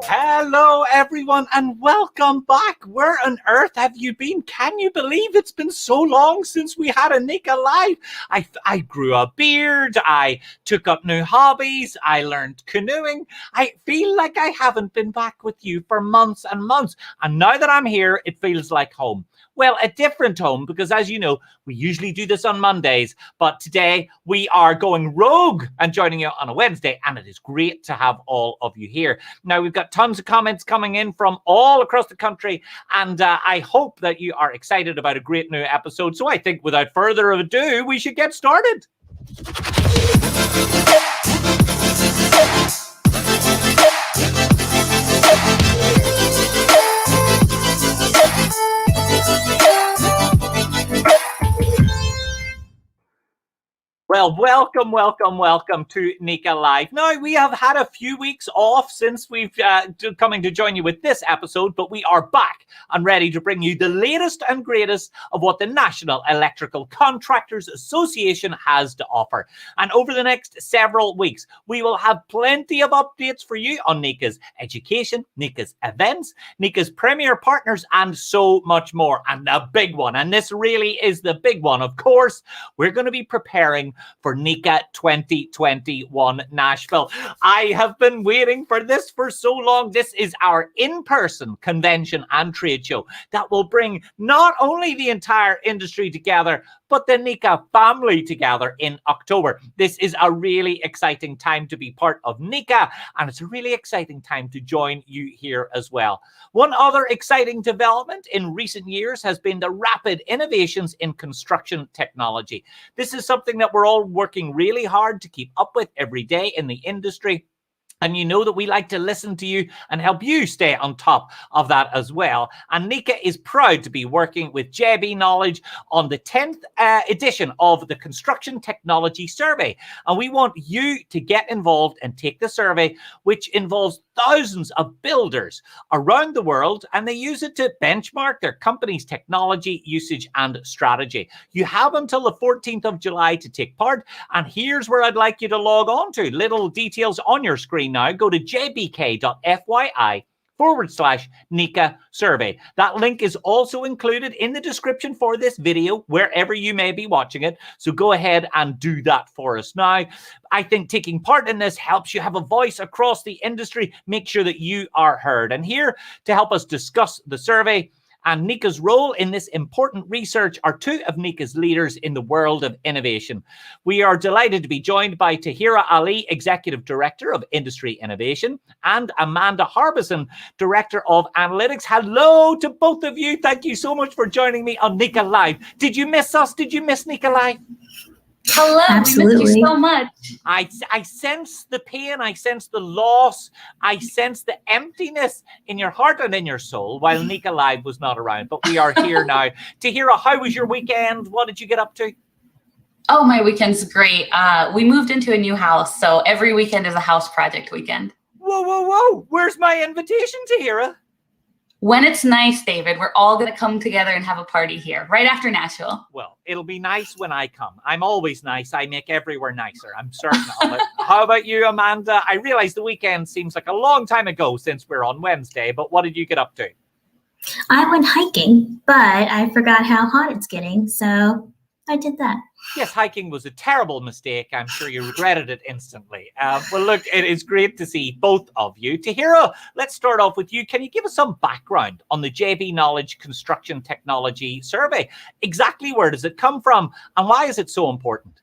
Hello, everyone, and welcome back. Where on earth have you been? Can you believe it's been so long since we had a NECA live? I grew a beard. I took up new hobbies. I learned canoeing. I feel like I haven't been back with you for months and months. And now that I'm here, it feels like home. Well, a different home, because as you know, we usually do this on Mondays, but today we are going rogue and joining you on a Wednesday, and it is great to have all of you here. Now, we've got tons of comments coming in from all across the country, and I hope that you are excited about a great new episode. So I think without further ado, we should get started. Well, welcome to NECA Live. Now, we have had a few weeks off since we've coming to join you with this episode, but we are back and ready to bring you the latest and greatest of what the National Electrical Contractors Association has to offer. And over the next several weeks, we will have plenty of updates for you on NECA's education, NECA's events, NECA's premier partners, and so much more. And the big one, and this really is the big one, of course, we're going to be preparing for NECA 2021 Nashville. I have been waiting for this for so long. This is our in-person convention and trade show that will bring not only the entire industry together, but the NECA family together in October. This is a really exciting time to be part of NECA, and it's a really exciting time to join you here as well. One other exciting development in recent years has been the rapid innovations in construction technology. This is something that we're all working really hard to keep up with every day in the industry. And you know that we like to listen to you and help you stay on top of that as well. And NECA is proud to be working with JB Knowledge on the 10th edition of the Construction Technology Survey. And we want you to get involved and take the survey, which involves thousands of builders around the world, and they use it to benchmark their company's technology usage and strategy. You have until the 14th of July to take part, and here's where I'd like you to log on to. Little details on your screen now. Go to jbk.fyi/NECA survey. That link is also included in the description for this video, wherever you may be watching it. So go ahead and do that for us now. I think taking part in this helps you have a voice across the industry. Make sure that you are heard. And here to help us discuss the survey and NECA's role in this important research are two of NECA's leaders in the world of innovation. We are delighted to be joined by Tahira Ali, Executive Director of Industry Innovation, and Amanda Harbison, Director of Analytics. Hello to both of you. Thank you so much for joining me on NECA Live. Did you miss us? Did you miss NECA Live? Hello, Absolutely. We missed you so much. I sense the pain, I sense the loss, I sense the emptiness in your heart and in your soul while NECA Live was not around. But we are here now. Tahira, how was your weekend? What did you get up to? Oh, my weekend's great. We moved into a new house, so every weekend is a house project weekend. Whoa, whoa, whoa. Where's my invitation, Tahira? When it's nice, David, we're all going to come together and have a party here, right after Nashville. Well, it'll be nice when I come. I'm always nice. I make everywhere nicer. I'm certain of it. How about you, Amanda? I realize the weekend seems like a long time ago since we're on Wednesday, but what did you get up to? I went hiking, but I forgot how hot it's getting, so I did that. Yes, hiking was a terrible mistake. I'm sure you regretted it instantly. Well, look, it is great to see both of you. Tahira, let's start off with you. Can you give us some background on the JB Knowledge Construction Technology Survey? Exactly where does it come from, and why is it so important?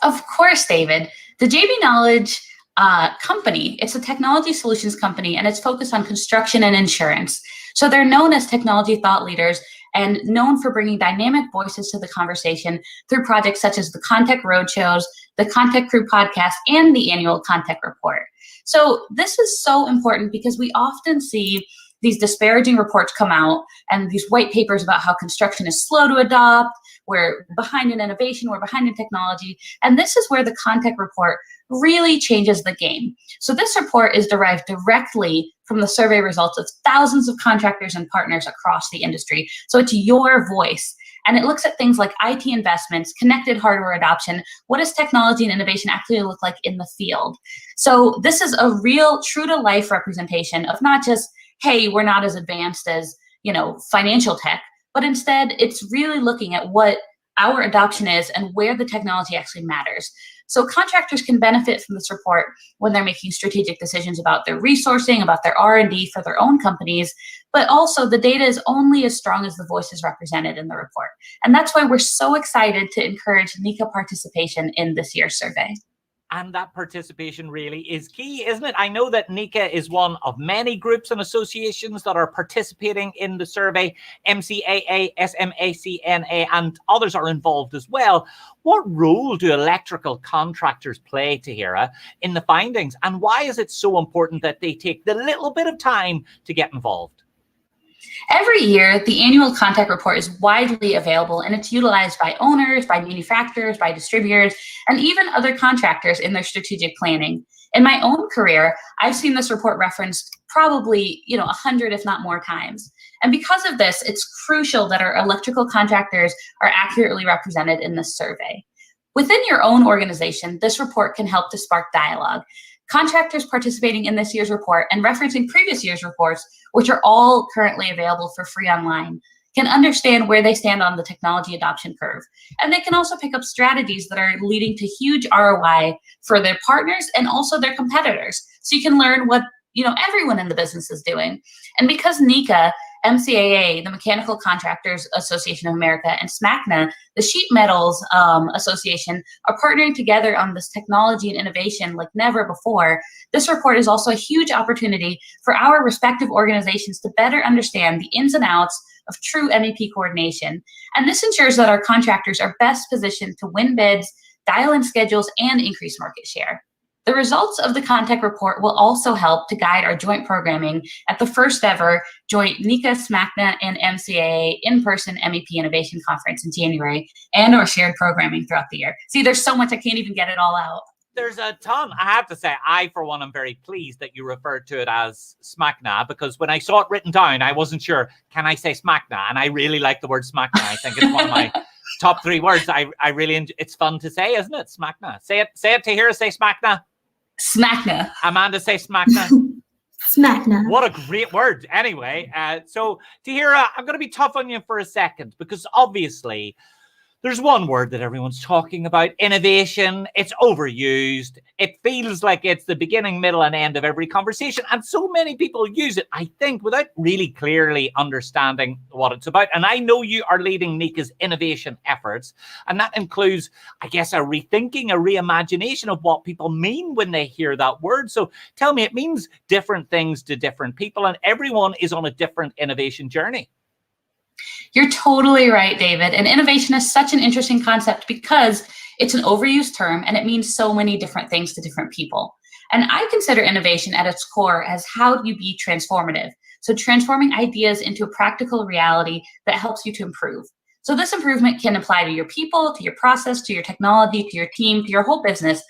Of course, David. The JB Knowledge company, it's a technology solutions company, and it's focused on construction and insurance. So they're known as technology thought leaders and known for bringing dynamic voices to the conversation through projects such as the Contact Roadshows, the Contact Crew podcast, and the annual Contact Report. So this is so important because we often see these disparaging reports come out and these white papers about how construction is slow to adopt, we're behind in innovation, we're behind in technology, and this is where the Contact Report really changes the game. So this report is derived directly from the survey results of thousands of contractors and partners across the industry. So it's your voice. And it looks at things like IT investments, connected hardware adoption. What does technology and innovation actually look like in the field? So this is a real true to life representation of not just, hey, we're not as advanced as, financial tech, but instead it's really looking at what our adoption is and where the technology actually matters. So contractors can benefit from this report when they're making strategic decisions about their resourcing, about their R&D for their own companies, but also the data is only as strong as the voices represented in the report. And that's why we're so excited to encourage NECA participation in this year's survey. And that participation really is key, isn't it? I know that NECA is one of many groups and associations that are participating in the survey. MCAA, SMACNA, and others are involved as well. What role do electrical contractors play, Tahira, in the findings? And why is it so important that they take the little bit of time to get involved? Every year, the annual Contact Report is widely available, and it's utilized by owners, by manufacturers, by distributors, and even other contractors in their strategic planning. In my own career, I've seen this report referenced probably 100, if not more times. And because of this, it's crucial that our electrical contractors are accurately represented in this survey. Within your own organization, this report can help to spark dialogue. Contractors participating in this year's report and referencing previous year's reports, which are all currently available for free online, can understand where they stand on the technology adoption curve. And they can also pick up strategies that are leading to huge ROI for their partners and also their competitors. So you can learn what everyone in the business is doing. And because NECA, MCAA, the Mechanical Contractors Association of America, and SMACNA, the Sheet Metals Association, are partnering together on this technology and innovation like never before, this report is also a huge opportunity for our respective organizations to better understand the ins and outs of true MEP coordination. And this ensures that our contractors are best positioned to win bids, dial in schedules, and increase market share. The results of the Contact Report will also help to guide our joint programming at the first ever joint NECA, SMACNA, and MCAA in-person MEP Innovation Conference in January, and our shared programming throughout the year. See, there's so much I can't even get it all out. There's a ton. I have to say, I, for one, am very pleased that you referred to it as SMACNA, because when I saw it written down, I wasn't sure, can I say SMACNA? And I really like the word SMACNA. I think it's one of my top 3 words. I really enjoy. It's fun to say, isn't it? SMACNA. Say it Tahira, say SMACNA. SMACNA. Amanda, say SMACNA. SMACNA. What a great word. Anyway, so Tahira, I'm going to be tough on you for a second, because obviously There's one word that everyone's talking about, innovation. It's overused. It feels like it's the beginning, middle, and end of every conversation. And so many people use it, I think, without really clearly understanding what it's about. And I know you are leading NECA's innovation efforts. And that includes, I guess, a rethinking, a reimagination of what people mean when they hear that word. So tell me, it means different things to different people, and everyone is on a different innovation journey. You're totally right, David. And innovation is such an interesting concept because it's an overused term and it means so many different things to different people. And I consider innovation at its core as how do you be transformative? So transforming ideas into a practical reality that helps you to improve. So this improvement can apply to your people, to your process, to your technology, to your team, to your whole business,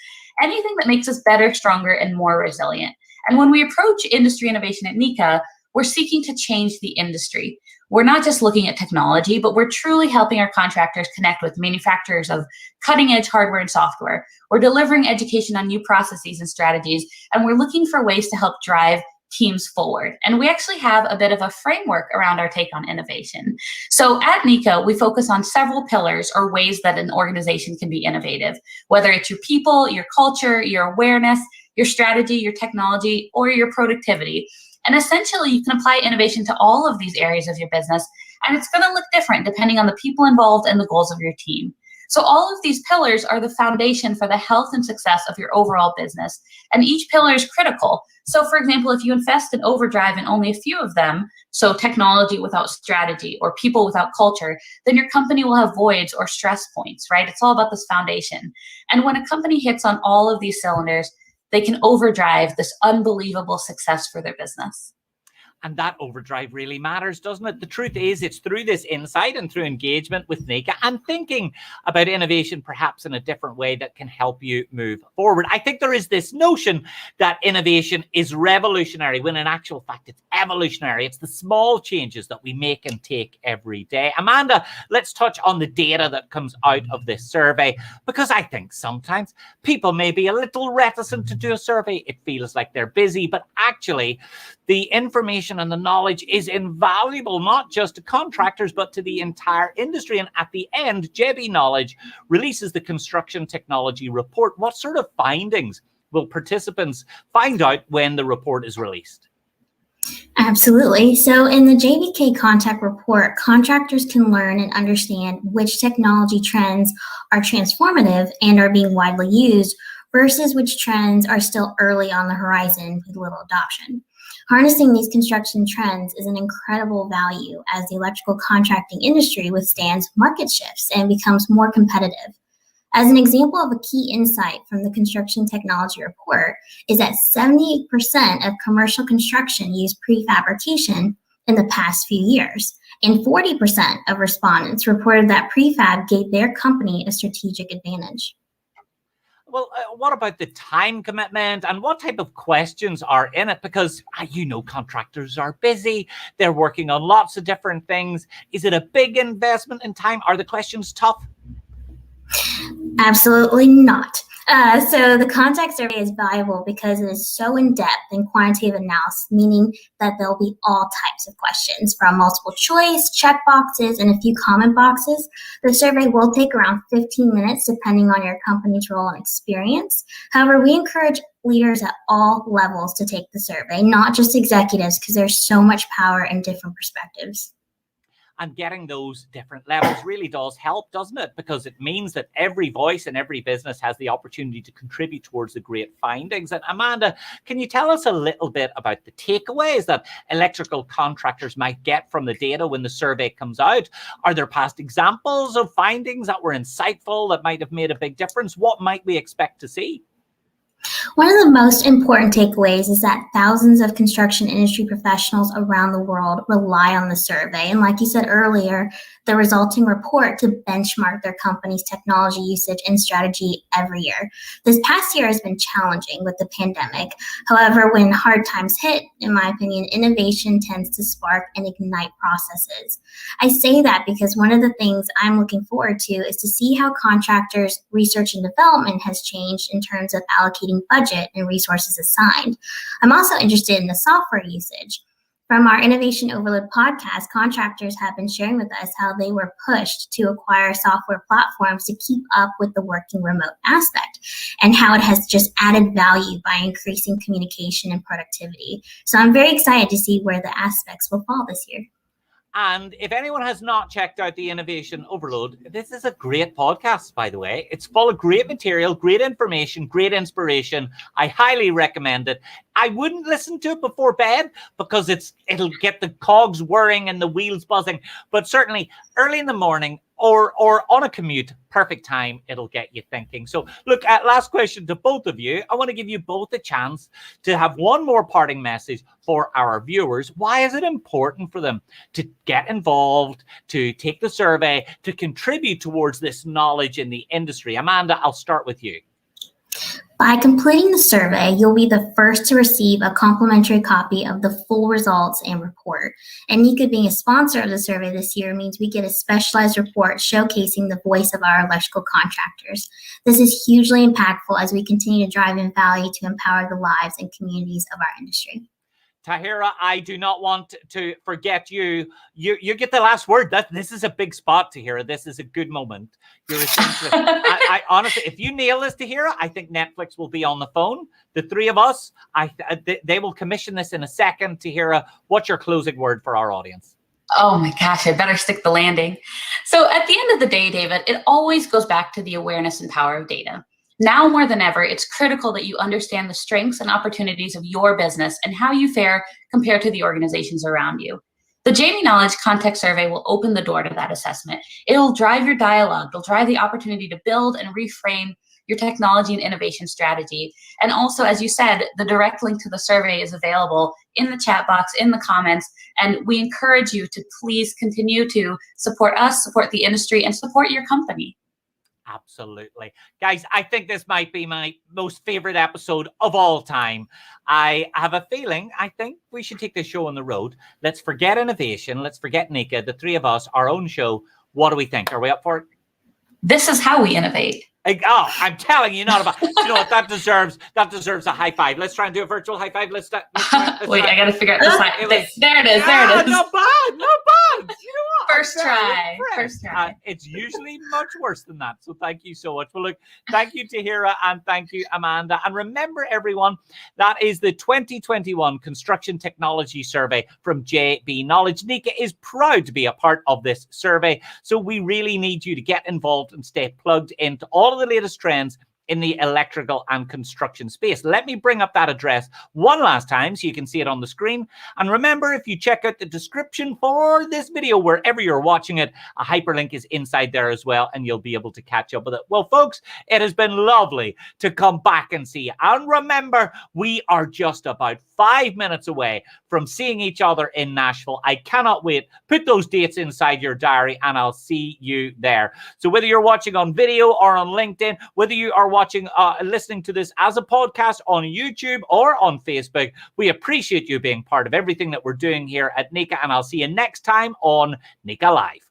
anything that makes us better, stronger, and more resilient. And when we approach industry innovation at NECA, we're seeking to change the industry. We're not just looking at technology, but we're truly helping our contractors connect with manufacturers of cutting-edge hardware and software. We're delivering education on new processes and strategies, and we're looking for ways to help drive teams forward. And we actually have a bit of a framework around our take on innovation. So at NECA, we focus on several pillars or ways that an organization can be innovative, whether it's your people, your culture, your awareness, your strategy, your technology, or your productivity. And essentially, you can apply innovation to all of these areas of your business, and it's going to look different depending on the people involved and the goals of your team. So all of these pillars are the foundation for the health and success of your overall business, and each pillar is critical. So for example, if you invest in overdrive in only a few of them, so technology without strategy or people without culture, then your company will have voids or stress points, right? It's all about this foundation. And when a company hits on all of these cylinders, they can overdrive this unbelievable success for their business. And that overdrive really matters, doesn't it? The truth is, it's through this insight and through engagement with NECA and thinking about innovation perhaps in a different way that can help you move forward. I think there is this notion that innovation is revolutionary, when in actual fact it's evolutionary. It's the small changes that we make and take every day. Amanda, let's touch on the data that comes out of this survey, because I think sometimes people may be a little reticent to do a survey. It feels like they're busy, but actually the information and the knowledge is invaluable, not just to contractors, but to the entire industry. And at the end, JB Knowledge releases the Construction Technology Report. What sort of findings will participants find out when the report is released? Absolutely. So in the JBK Contact Report, contractors can learn and understand which technology trends are transformative and are being widely used versus which trends are still early on the horizon with little adoption. Harnessing these construction trends is an incredible value as the electrical contracting industry withstands market shifts and becomes more competitive. As an example of a key insight from the Construction Technology Report is that 78% of commercial construction used prefabrication in the past few years, and 40% of respondents reported that prefab gave their company a strategic advantage. Well, what about the time commitment and what type of questions are in it? Because contractors are busy. They're working on lots of different things. Is it a big investment in time? Are the questions tough? Absolutely not. So the contact survey is valuable because it is so in-depth and quantitative analysis, meaning that there'll be all types of questions from multiple choice, check boxes, and a few comment boxes. The survey will take around 15 minutes depending on your company's role and experience. However, we encourage leaders at all levels to take the survey, not just executives, because there's so much power in different perspectives. And getting those different levels really does help, doesn't it? Because it means that every voice and every business has the opportunity to contribute towards the great findings. And Amanda, can you tell us a little bit about the takeaways that electrical contractors might get from the data when the survey comes out? Are there past examples of findings that were insightful that might have made a big difference? What might we expect to see? One of the most important takeaways is that thousands of construction industry professionals around the world rely on the survey. And like you said earlier, the resulting report to benchmark their company's technology usage and strategy every year. This past year has been challenging with the pandemic. However, when hard times hit, in my opinion, innovation tends to spark and ignite processes. I say that because one of the things I'm looking forward to is to see how contractors' research and development has changed in terms of allocating budget and resources assigned. I'm also interested in the software usage. From our Innovation Overload podcast, contractors have been sharing with us how they were pushed to acquire software platforms to keep up with the working remote aspect, and how it has just added value by increasing communication and productivity. So I'm very excited to see where the aspects will fall this year. And if anyone has not checked out the Innovation Overload, this is a great podcast, by the way. It's full of great material, great information, great inspiration. I highly recommend it. I wouldn't listen to it before bed because it'll get the cogs whirring and the wheels buzzing. But certainly early in the morning or on a commute, perfect time, it'll get you thinking. So look, last question to both of you. I want to give you both a chance to have one more parting message for our viewers. Why is it important for them to get involved, to take the survey, to contribute towards this knowledge in the industry? Amanda, I'll start with you. By completing the survey, you'll be the first to receive a complimentary copy of the full results and report. And NECA being a sponsor of the survey this year means we get a specialized report showcasing the voice of our electrical contractors. This is hugely impactful as we continue to drive in value to empower the lives and communities of our industry. Tahira, I do not want to forget you. You get the last word. This is a big spot, Tahira. This is a good moment. You're essentially, I honestly, if you nail this, Tahira, I think Netflix will be on the phone. The three of us, they will commission this in a second. Tahira, what's your closing word for our audience? Oh my gosh, I better stick the landing. So at the end of the day, David, it always goes back to the awareness and power of data. Now more than ever, it's critical that you understand the strengths and opportunities of your business and how you fare compared to the organizations around you. The Jamie Knowledge Context Survey will open the door to that assessment. It'll drive your dialogue. It'll drive the opportunity to build and reframe your technology and innovation strategy. And also, as you said, the direct link to the survey is available in the chat box, in the comments, and we encourage you to please continue to support us, support the industry, and support your company. Absolutely. Guys, I think this might be my most favorite episode of all time. I have a feeling, I think we should take this show on the road. Let's forget innovation. Let's forget NECA, the three of us, our own show. What do we think? Are we up for it? This is how we innovate. Oh, I'm telling you, not about. You know what? That deserves a high five. Let's try and do a virtual high five. Let's wait, I got to figure out the sign. There it is. There it is. Not bad. Not bad. You know what? First try. It's usually much worse than that. So thank you so much. Well, look, thank you, Tahira, and thank you, Amanda. And remember, everyone, that is the 2021 Construction Technology Survey from JB Knowledge. NECA is proud to be a part of this survey. So we really need you to get involved and stay plugged into all of the latest trends in the electrical and construction space. Let me bring up that address one last time so you can see it on the screen. And remember, if you check out the description for this video, wherever you're watching it, a hyperlink is inside there as well, and you'll be able to catch up with it. Well, folks, it has been lovely to come back and see you. And remember, we are just about 5 minutes away from seeing each other in Nashville. I cannot wait. Put those dates inside your diary, and I'll see you there. So whether you're watching on video or on LinkedIn, whether you are listening to this as a podcast on YouTube or on Facebook, we appreciate you being part of everything that we're doing here at NECA, and I'll see you next time on NECA Live.